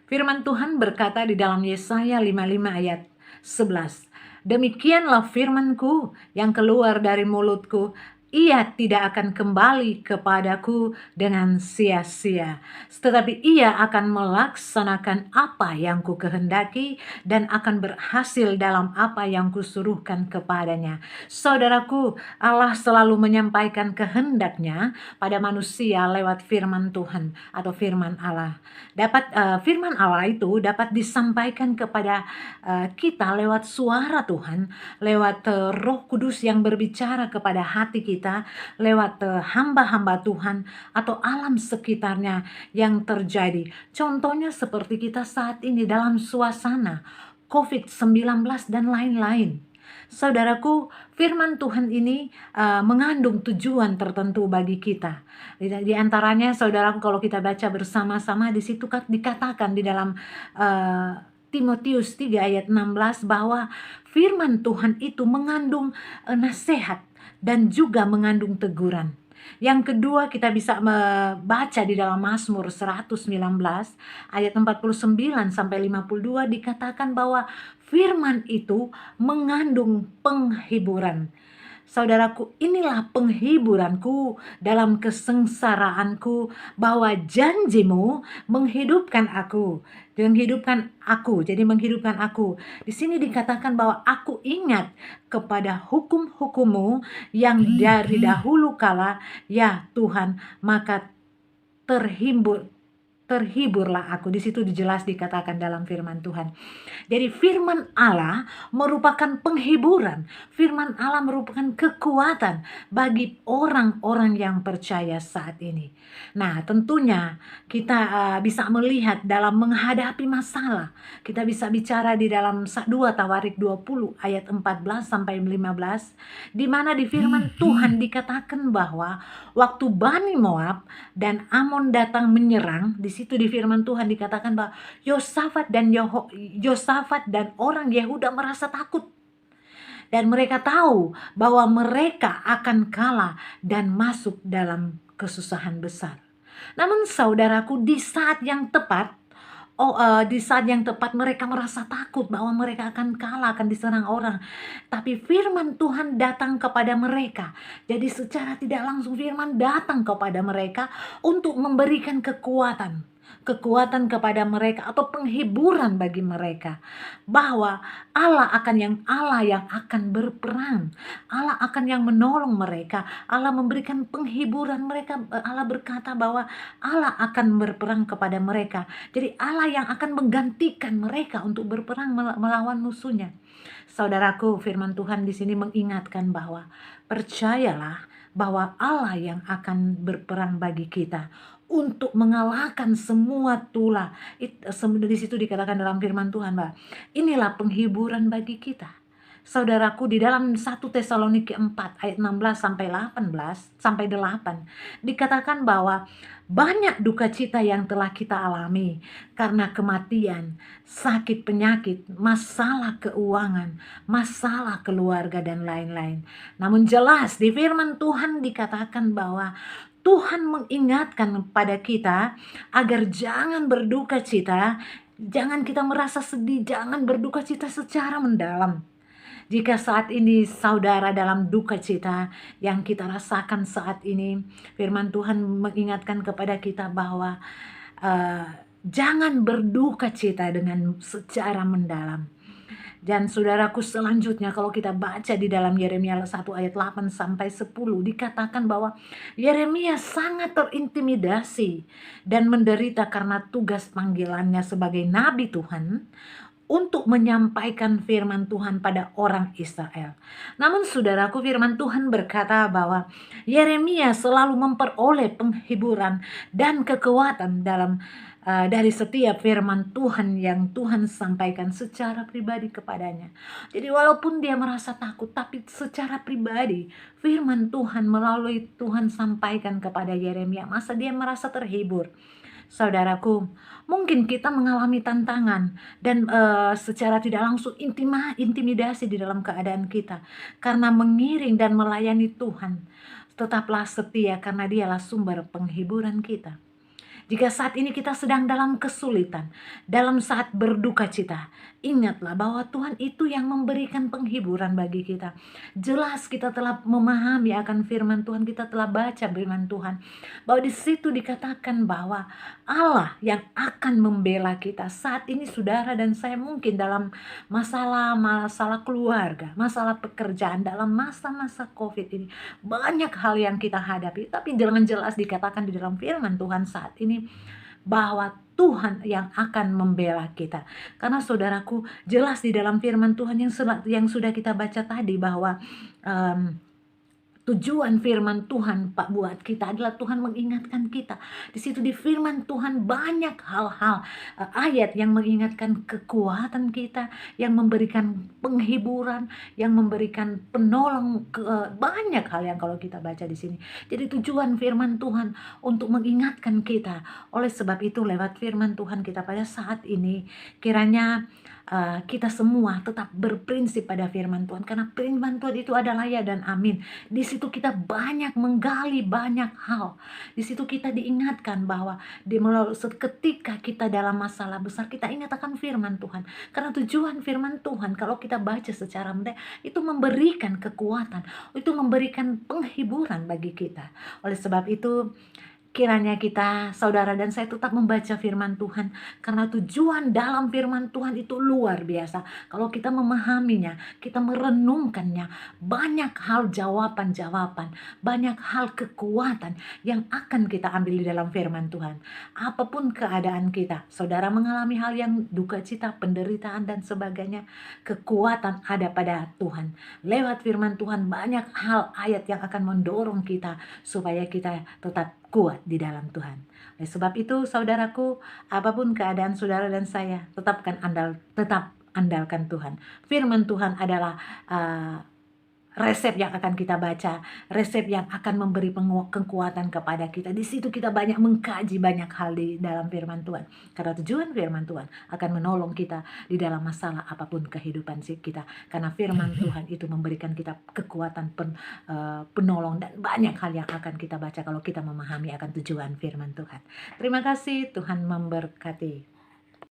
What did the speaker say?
Firman Tuhan berkata di dalam Yesaya 55 ayat 11, "Demikianlah firman-Ku yang keluar dari mulutku, ia tidak akan kembali kepadaku dengan sia-sia, tetapi ia akan melaksanakan apa yang ku kehendaki dan akan berhasil dalam apa yang kusuruhkan kepadanya." Saudaraku, Allah selalu menyampaikan kehendaknya pada manusia lewat firman Tuhan atau firman Allah. Firman Allah itu dapat disampaikan kepada kita lewat suara Tuhan, lewat Roh Kudus yang berbicara kepada hati kita, lewat hamba-hamba Tuhan atau alam sekitarnya yang terjadi. Contohnya seperti kita saat ini dalam suasana COVID-19 dan lain-lain. Saudaraku, firman Tuhan ini mengandung tujuan tertentu bagi kita. Di antaranya, saudaraku, kalau kita baca bersama-sama di situ dikatakan di dalam Timotius 3 ayat 16 bahwa firman Tuhan itu mengandung nasihat dan juga mengandung teguran. Yang kedua, kita bisa membaca di dalam Mazmur 119 ayat 49 sampai 52 dikatakan bahwa firman itu mengandung penghiburan. Saudaraku, inilah penghiburanku dalam kesengsaraanku, bahwa janjimu menghidupkan aku. Jadi menghidupkan aku. Di sini dikatakan bahwa aku ingat kepada hukum-hukummu yang dari dahulu kala, ya Tuhan, maka terhiburlah aku. Di situ jelas dikatakan dalam firman Tuhan. Jadi firman Allah merupakan penghiburan. Firman Allah merupakan kekuatan bagi orang-orang yang percaya saat ini. Nah, tentunya kita bisa melihat dalam menghadapi masalah. Kita bisa bicara di dalam 2 Tawarik 20 ayat 14 sampai 15, di mana di firman Tuhan dikatakan bahwa waktu Bani Moab dan Amon datang menyerang, di situ di firman Tuhan dikatakan bahwa Yosafat dan orang Yehuda merasa takut. Dan mereka tahu bahwa mereka akan kalah dan masuk dalam kesusahan besar. Namun saudaraku, di saat yang tepat mereka merasa takut bahwa mereka akan kalah, akan diserang orang. Tapi firman Tuhan datang kepada mereka. Jadi secara tidak langsung firman datang kepada mereka untuk memberikan kekuatan kepada mereka atau penghiburan bagi mereka, bahwa Allah yang akan berperang, Allah akan yang menolong mereka, Allah memberikan penghiburan mereka. Allah berkata bahwa Allah akan berperang kepada mereka. Jadi Allah yang akan menggantikan mereka untuk berperang melawan musuhnya. Saudaraku, firman Tuhan di sini mengingatkan bahwa percayalah bahwa Allah yang akan berperang bagi kita untuk mengalahkan semua tulah. Di situ dikatakan dalam firman Tuhan, bahwa inilah penghiburan bagi kita. Saudaraku, di dalam 1 Tesalonike 4 ayat 16 sampai 8 dikatakan bahwa banyak duka cita yang telah kita alami karena kematian, sakit penyakit, masalah keuangan, masalah keluarga dan lain-lain. Namun jelas di firman Tuhan dikatakan bahwa Tuhan mengingatkan pada kita agar jangan berduka cita, jangan kita merasa sedih, jangan berduka cita secara mendalam. Jika saat ini saudara dalam duka cita yang kita rasakan saat ini, firman Tuhan mengingatkan kepada kita bahwa jangan berduka cita dengan secara mendalam. Dan saudaraku, selanjutnya kalau kita baca di dalam Yeremia 1 ayat 8 sampai 10 dikatakan bahwa Yeremia sangat terintimidasi dan menderita karena tugas panggilannya sebagai nabi Tuhan untuk menyampaikan firman Tuhan pada orang Israel. Namun saudaraku, firman Tuhan berkata bahwa Yeremia selalu memperoleh penghiburan dan kekuatan dari setiap firman Tuhan yang Tuhan sampaikan secara pribadi kepadanya. Jadi walaupun dia merasa takut, tapi secara pribadi firman Tuhan melalui Tuhan sampaikan kepada Yeremia, masa dia merasa terhibur. Saudaraku, mungkin kita mengalami tantangan dan secara tidak langsung intimidasi di dalam keadaan kita karena mengiring dan melayani Tuhan. Tetaplah setia karena dialah sumber penghiburan kita. Jika saat ini kita sedang dalam kesulitan, dalam saat berduka cita, ingatlah bahwa Tuhan itu yang memberikan penghiburan bagi kita. Jelas kita telah memahami akan firman Tuhan, kita telah baca firman Tuhan, bahwa di situ dikatakan bahwa Allah yang akan membela kita. Saat ini saudara dan saya mungkin dalam masalah keluarga, masalah pekerjaan, dalam masa-masa COVID ini, banyak hal yang kita hadapi, tapi jangan jelas dikatakan di dalam firman Tuhan saat ini bahwa Tuhan yang akan membela kita. Karena saudaraku, jelas di dalam firman Tuhan yang sudah kita baca tadi bahwa tujuan firman Tuhan Pak buat kita adalah Tuhan mengingatkan kita. Di situ di firman Tuhan banyak hal-hal, ayat yang mengingatkan kekuatan kita, yang memberikan penghiburan, yang memberikan penolong, banyak hal yang kalau kita baca di sini. Jadi tujuan firman Tuhan untuk mengingatkan kita. Oleh sebab itu lewat firman Tuhan kita pada saat ini, kiranya kita semua tetap berprinsip pada firman Tuhan, karena firman Tuhan itu adalah ya dan amin. Di situ kita banyak menggali banyak hal. Di situ kita diingatkan bahwa ketika kita dalam masalah besar, kita ingat akan firman Tuhan. Karena tujuan firman Tuhan kalau kita baca secara mendalam itu memberikan kekuatan, itu memberikan penghiburan bagi kita. Oleh sebab itu kiranya kita, saudara dan saya, tetap membaca firman Tuhan, karena tujuan dalam firman Tuhan itu luar biasa. Kalau kita memahaminya, kita merenungkannya, banyak hal jawaban-jawaban, banyak hal kekuatan yang akan kita ambil di dalam firman Tuhan. Apapun keadaan kita, saudara mengalami hal yang duka cita, penderitaan dan sebagainya, kekuatan ada pada Tuhan. Lewat firman Tuhan banyak hal ayat yang akan mendorong kita supaya kita tetap kuat di dalam Tuhan. Oleh sebab itu saudaraku, apapun keadaan saudara dan saya, tetap andalkan Tuhan. Firman Tuhan adalah resep yang akan kita baca, resep yang akan memberi kekuatan kepada kita. Di situ kita banyak mengkaji banyak hal di dalam firman Tuhan. Karena tujuan firman Tuhan akan menolong kita di dalam masalah apapun kehidupan kita. Karena firman Tuhan itu memberikan kita kekuatan penolong dan banyak hal yang akan kita baca kalau kita memahami akan tujuan firman Tuhan. Terima kasih, Tuhan memberkati.